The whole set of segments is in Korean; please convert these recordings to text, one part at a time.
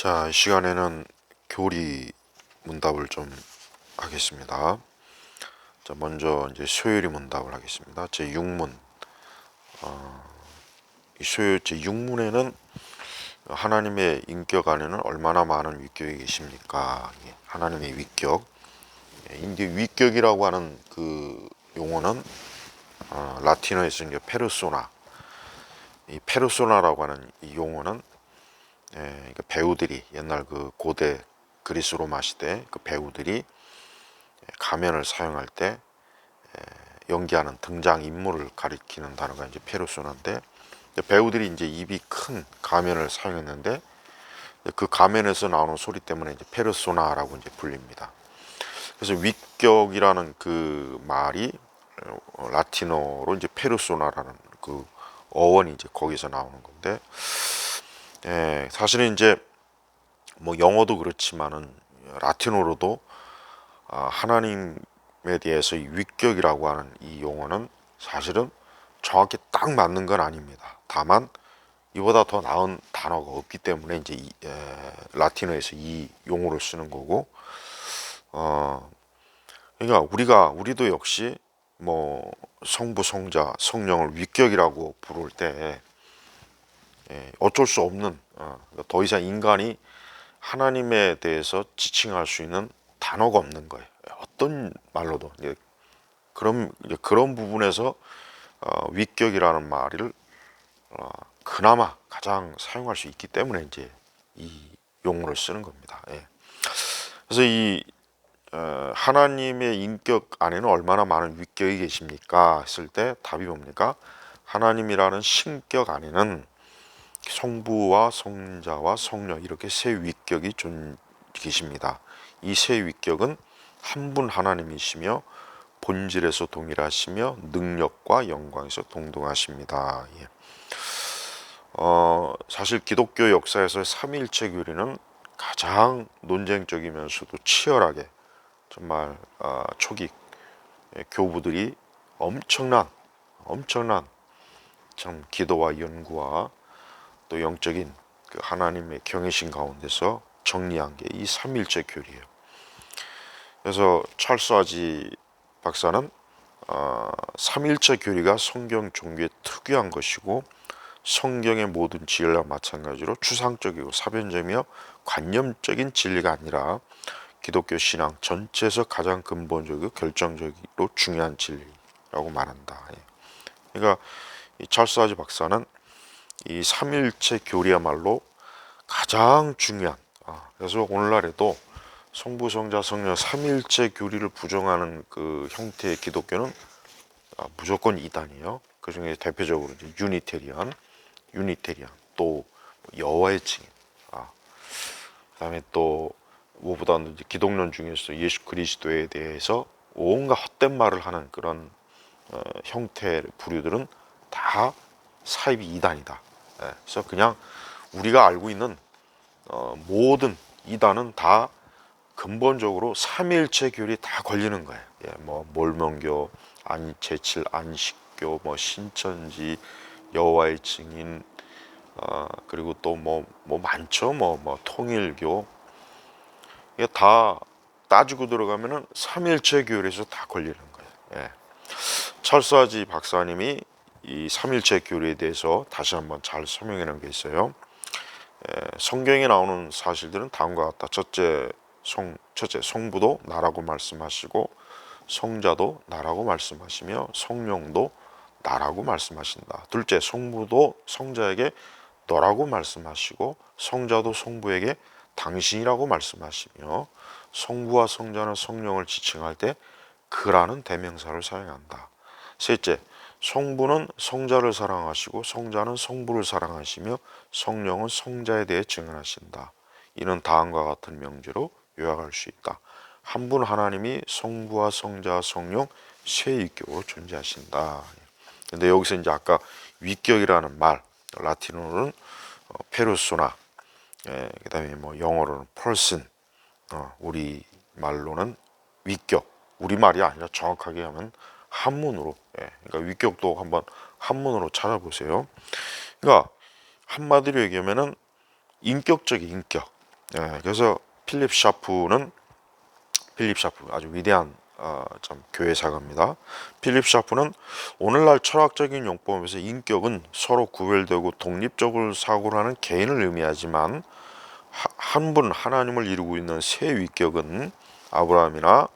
자, 이 시간에는 교리 문답을 좀 하겠습니다. 자, 먼저 이제 소요리 문답을 하겠습니다. 제 6문. 이 소요 제 6문에는 하나님의 인격 안에는 얼마나 많은 위격이 계십니까? 하나님의 위격. 이제 위격이라고 하는 그 용어는 라틴어에서 이제 페르소나. 이 페르소나라고 하는 이 용어는 그러니까 배우들이 옛날 그 고대 그리스 로마 시대 그 배우들이 가면을 사용할 때 연기하는 등장 인물을 가리키는 단어가 이제 페르소나인데, 배우들이 이제 입이 큰 가면을 사용했는데 그 가면에서 나오는 소리 때문에 이제 페르소나라고 이제 불립니다. 그래서 위격이라는 그 말이 라틴어로 이제 페르소나라는 그 어원이 이제 거기서 나오는 건데, 사실은 이제 뭐 영어도 그렇지만은 라틴어로도 하나님에 대해서 이 위격이라고 하는 이 용어는 사실은 정확히 딱 맞는 건 아닙니다. 다만 이보다 더 나은 단어가 없기 때문에 이제 라틴어에서 이 용어를 쓰는 거고, 그러니까 우리도 역시 뭐 성부, 성자, 성령을 위격이라고 부를 때 어쩔 수 없는, 더 이상 인간이 하나님에 대해서 지칭할 수 있는 단어가 없는 거예요. 어떤 말로도. 그런 부분에서 위격이라는 말을 그나마 가장 사용할 수 있기 때문에 이제 이 용어를 쓰는 겁니다. 그래서 이 하나님의 인격 안에는 얼마나 많은 위격이 계십니까 했을 때 답이 뭡니까? 하나님이라는 신격 안에는 성부와 성자와 성령 이렇게 세 위격이 계십니다. 이 세 위격은 한 분 하나님이시며 본질에서 동일하시며 능력과 영광에서 동등하십니다. 사실 기독교 역사에서 삼위일체 교리는 가장 논쟁적이면서도 치열하게 정말 초기 교부들이 엄청난 참 기도와 연구와 또 영적인 그 하나님의 경외심 가운데서 정리한 게 이 삼위일체 교리예요. 그래서 찰스 하지 박사는 삼위일체 교리가 성경 종교의 특유한 것이고 성경의 모든 진리와 마찬가지로 추상적이고 사변적이며 관념적인 진리가 아니라 기독교 신앙 전체에서 가장 근본적이고 결정적으로 중요한 진리라고 말한다. 그러니까 이 찰스 하지 박사는 이 삼위일체 교리야말로 가장 중요한, 그래서 오늘날에도 성부, 성자, 성령 삼위일체 교리를 부정하는 그 형태의 기독교는 무조건 이단이에요. 그 중에 대표적으로 이제 유니테리안, 또 여호와의 증인, 그다음에 또 무엇보다도 이제 기독론 중에서 예수 그리스도에 대해서 온갖 헛된 말을 하는 그런 형태의 부류들은 다 사입이 이단이다. 그래서 그냥 우리가 알고 있는 모든 이단은 다 근본적으로 삼위일체 교리 다 걸리는 거예요. 뭐 몰몬교, 제칠 안식교, 뭐 신천지, 여호와의 증인, 그리고 또 뭐 많죠. 뭐 통일교. 이게 다 따지고 들어가면은 삼위일체 교리에서 다 걸리는 거예요. 찰스 하지 박사님이 이 삼위일체 교리에 대해서 다시 한번 잘 설명해 놓은 게 있어요. 성경에 나오는 사실들은 다음과 같다. 첫째, 성부도 나라고 말씀하시고 성자도 나라고 말씀하시며 성령도 나라고 말씀하신다. 둘째, 성부도 성자에게 너라고 말씀하시고 성자도 성부에게 당신이라고 말씀하시며 성부와 성자는 성령을 지칭할 때 그라는 대명사를 사용한다. 셋째, 성부는 성자를 사랑하시고 성자는 성부를 사랑하시며 성령은 성자에 대해 증언하신다. 이는 다음과 같은 명제로 요약할 수 있다. 한 분 하나님이 성부와 성자와 성령 세 위격으로 존재하신다. 근데 여기서 이제 아까 위격이라는 말, 라틴어로는 페르소나, 그다음에 뭐 영어로는 person, 우리 말로는 위격. 우리 말이 아니라 정확하게 하면 한문으로, 그러니까 위격도 한번 한문으로 찾아보세요. 그러니까 한마디로 얘기하면은 인격적인 인격, 그래서 필립 샤프 아주 위대한 참 교회사가입니다. 필립 샤프는 오늘날 철학적인 용법에서 인격은 서로 구별되고 독립적으로 사고를 하는 개인을 의미하지만 한 분 하나님을 이루고 있는 세 위격은 아브라함이나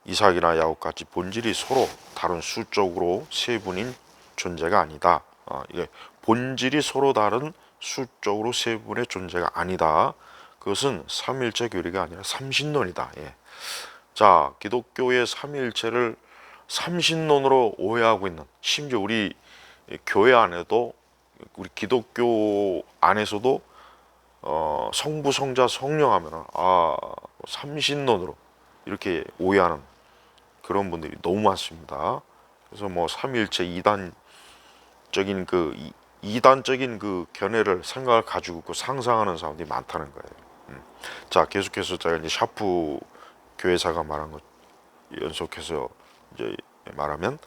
이삭이나 야곱 같이 본질이 서로 다른 수적으로 세 분인 존재가 아니다. 이게 본질이 서로 다른 수적으로 세 분의 존재가 아니다. 그것은 삼일체 교리가 아니라 삼신론이다. 자, 기독교의 삼일체를 삼신론으로 오해하고 있는, 심지어 우리 교회 안에도, 우리 기독교 안에서도 성부, 성자, 성령 하면은 삼신론으로 이렇게 오해하는 그런 분들이 너무 많습니다. 그래서 뭐 삼일체 이단적인 그 견해를 생각을 가지고 그 상상하는 사람들이 많다는 거예요. 자, 계속해서 제가 이제 샤프 교회사가 말한 것 연속해서 이제 말하면,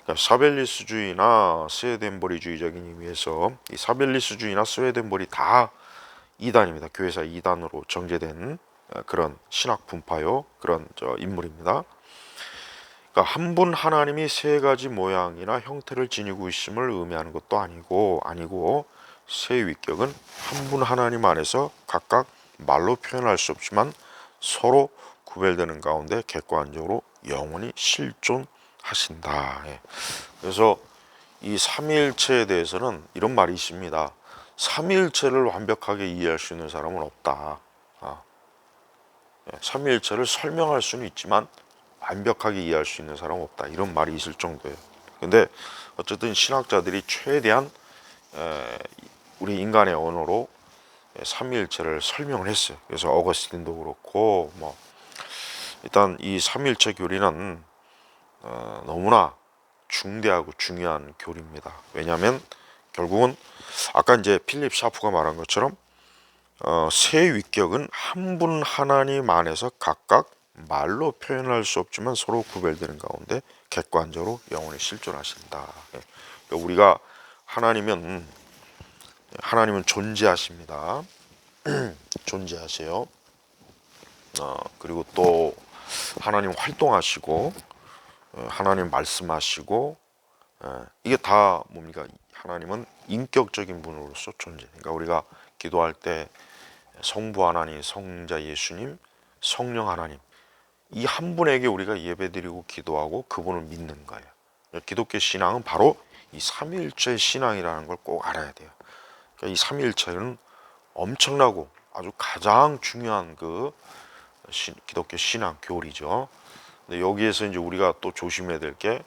그러니까 사벨리스주의나 스웨덴버리주의적인 의미에서 이 사벨리스주의나 스웨덴버리 다 이단입니다. 교회사 이단으로 정제된 그런 신학 분파요, 그런 인물입니다. 그러니까 한 분 하나님이 세 가지 모양이나 형태를 지니고 있음을 의미하는 것도 아니고 세 위격은 한 분 하나님 안에서 각각 말로 표현할 수 없지만 서로 구별되는 가운데 객관적으로 영원히 실존하신다. 그래서 이 삼위일체에 대해서는 이런 말이 있습니다. 삼위일체를 완벽하게 이해할 수 있는 사람은 없다. 삼위일체를 설명할 수는 있지만 완벽하게 이해할 수 있는 사람은 없다. 이런 말이 있을 정도예요. 근데 어쨌든 신학자들이 최대한 우리 인간의 언어로 삼위일체를 설명을 했어요. 그래서 어거스틴도 그렇고 뭐 일단 이 삼위일체 교리는 너무나 중대하고 중요한 교리입니다. 왜냐하면 결국은 아까 이제 필립 샤프가 말한 것처럼 세 위격은 한 분 하나님 안에서 각각 말로 표현할 수 없지만 서로 구별되는 가운데 객관적으로 영원히 실존하신다. 그러니까 우리가 하나님은 존재하십니다. 존재하세요. 그리고 또 하나님 활동하시고 하나님 말씀하시고 이게 다 뭡니까? 하나님은 인격적인 분으로서 존재. 그러니까 우리가 기도할 때 성부 하나님, 성자 예수님, 성령 하나님 이 한 분에게 우리가 예배드리고 기도하고 그분을 믿는 거예요. 기독교 신앙은 바로 이 삼위일체 신앙이라는 걸 꼭 알아야 돼요. 그러니까 이 삼위일체는 엄청나고 아주 가장 중요한 그 기독교 신앙 교리죠. 근데 여기에서 이제 우리가 또 조심해야 될 게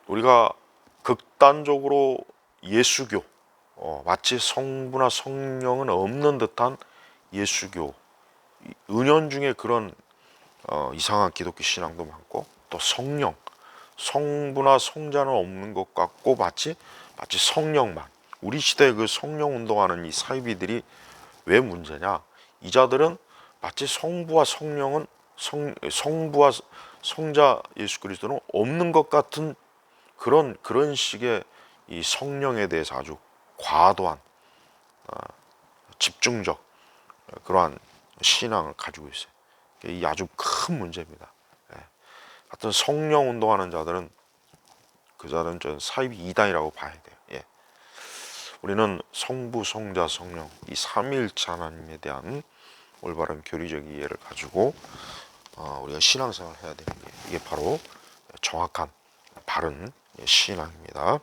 우리가 극단적으로 예수교 마치 성부나 성령은 없는 듯한 예수교 은연중에 그런 이상한 기독교 신앙도 많고 또 성부나 성자는 없는 것 같고 마치 성령만 우리 시대에 그 성령 운동하는 이 사이비들이 왜 문제냐? 이 자들은 마치 성부와 성자 예수 그리스도는 없는 것 같은 그런 식의 이 성령에 대해서 아주 과도한 집중적 그러한 신앙을 가지고 있어요. 이 아주 큰 문제입니다. 하여튼 성령 운동하는 자들은 전 사이비 이단이라고 봐야 돼요. 우리는 성부, 성자, 성령 이 삼위일체 하나님에 대한 올바른 교리적 이해를 가지고 우리가 신앙생활을 해야 되는 게 이게 바로 정확한 바른 신앙입니다.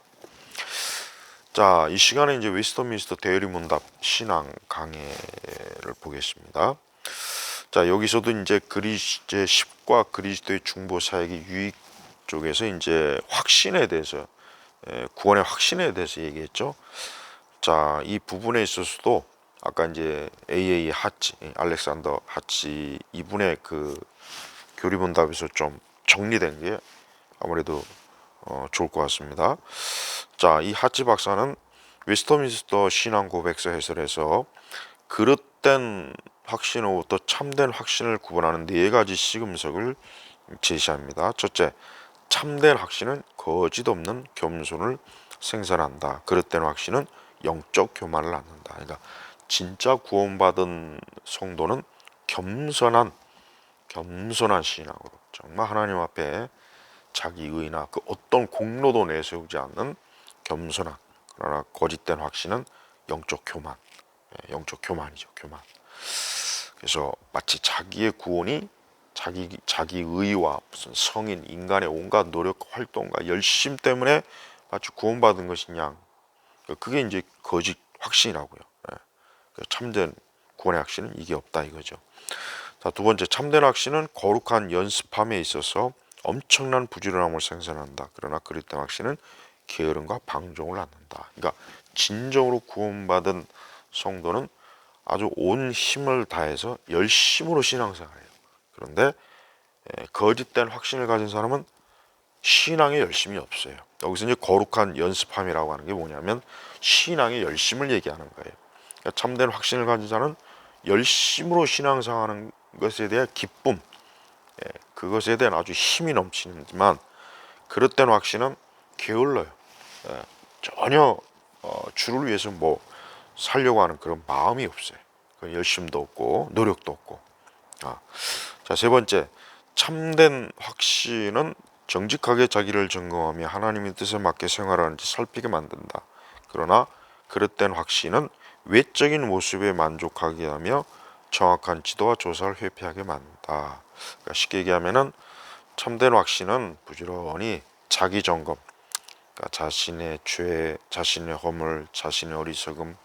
자, 이 시간에 이제 웨스터민스터 대리문답 신앙 강해를 보겠습니다. 자, 여기서도 이제 제 10과 그리스도의 중보 사역의 유익 쪽에서 이제 확신에 대해서 구원의 확신에 대해서 얘기했죠. 자, 이 부분에 있어서도 아까 이제 알렉산더 하치 이분의 그 교리문답에서 좀 정리된 게 아무래도 좋을 것 같습니다. 자, 이 하치 박사는 웨스터민스터 신앙 고백서 해설에서 그릇된 확신으로부터 참된 확신을 구분하는 네 가지 시금석을 제시합니다. 첫째, 참된 확신은 거짓 없는 겸손을 생산한다. 그릇된 확신은 영적 교만을 낳는다. 그러니까 진짜 구원받은 성도는 겸손한 신앙으로 정말 하나님 앞에 자기 의나 그 어떤 공로도 내세우지 않는 겸손한, 그러나 거짓된 확신은 영적 교만, 영적 교만이죠, 교만. 그래서 마치 자기의 구원이 자기 의와 무슨 성인 인간의 온갖 노력, 활동과 열심 때문에 마치 구원받은 것이냐, 그게 이제 거짓 확신이라고요. 참된 구원의 확신은 이게 없다 이거죠. 자, 두 번째, 참된 확신은 거룩한 연습함에 있어서 엄청난 부지런함을 생산한다. 그러나 그릇된 확신은 게으름과 방종을 낳는다. 그러니까 진정으로 구원받은 성도는 아주 온 힘을 다해서 열심으로 신앙생활해요. 그런데 거짓된 확신을 가진 사람은 신앙에 열심이 없어요. 여기서 이제 거룩한 연습함이라고 하는 게 뭐냐면 신앙의 열심을 얘기하는 거예요. 그러니까 참된 확신을 가진 자는 열심으로 신앙생활하는 것에 대한 기쁨, 그것에 대한 아주 힘이 넘치지만 그릇된 확신은 게을러요. 전혀 주를 위해서 뭐 살려고 하는 그런 마음이 없어요. 열심도 없고 노력도 없고. 자, 세 번째, 참된 확신은 정직하게 자기를 점검하며 하나님의 뜻에 맞게 생활하는지 살피게 만든다. 그러나 그릇된 확신은 외적인 모습에 만족하게 하며 정확한 지도와 조사를 회피하게 만든다. 그러니까 쉽게 얘기하면은 참된 확신은 부지런히 자기 점검, 그러니까 자신의 죄, 자신의 허물, 자신의 어리석음,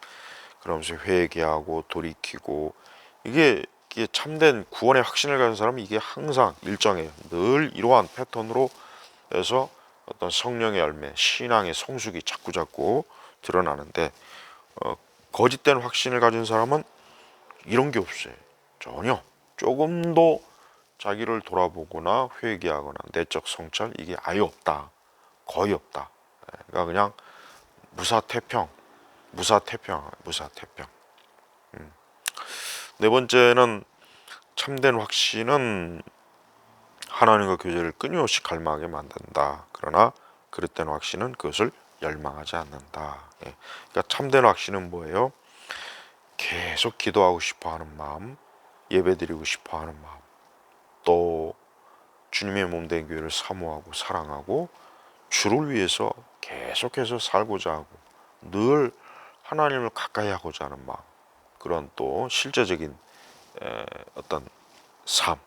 그러면서 회개하고 돌이키고, 이게 참된 구원의 확신을 가진 사람은 이게 항상 일정해요. 늘 이러한 패턴으로 해서 어떤 성령의 열매, 신앙의 성숙이 자꾸자꾸 드러나는데, 거짓된 확신을 가진 사람은 이런 게 없어요. 전혀. 조금도 자기를 돌아보거나 회개하거나 내적 성찰, 이게 아예 없다. 거의 없다. 그러니까 그냥 무사태평. 네 번째는 참된 확신은 하나님과 교제를 끊임없이 갈망하게 만든다. 그러나 그릇된 확신은 그것을 열망하지 않는다. 그러니까 참된 확신은 뭐예요? 계속 기도하고 싶어하는 마음, 예배드리고 싶어하는 마음, 또 주님의 몸된 교회를 사모하고 사랑하고 주를 위해서 계속해서 살고자 하고 늘 하나님을 가까이 하고자 하는 마음, 그런 또 실제적인 어떤 삶.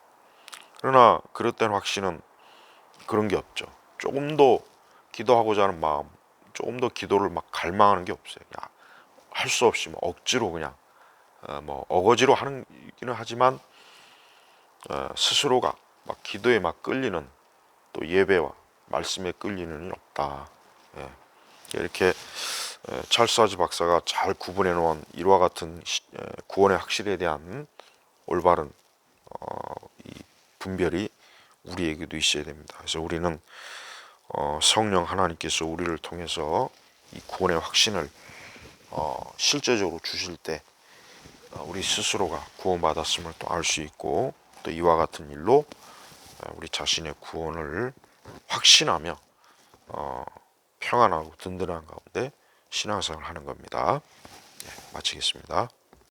그러나 그릇된 확신은 그런 게 없죠. 조금도 기도하고자 하는 마음, 조금도 기도를 막 갈망하는 게 없어요. 할 수 없이 뭐 억지로 그냥 뭐 어거지로 하기는 하지만 스스로가 막 기도에 막 끌리는, 또 예배와 말씀에 끌리는 일이 없다. 이렇게 찰스 아지 박사가 잘 구분해 놓은 이와 같은 구원의 확실에 대한 올바른 이 분별이 우리에게도 있어야 됩니다. 그래서 우리는 성령 하나님께서 우리를 통해서 이 구원의 확신을 실제적으로 주실 때 우리 스스로가 구원받았음을 또 알 수 있고, 또 이와 같은 일로 우리 자신의 구원을 확신하며 평안하고 든든한 가운데 신앙생활을 하는 겁니다. 마치겠습니다.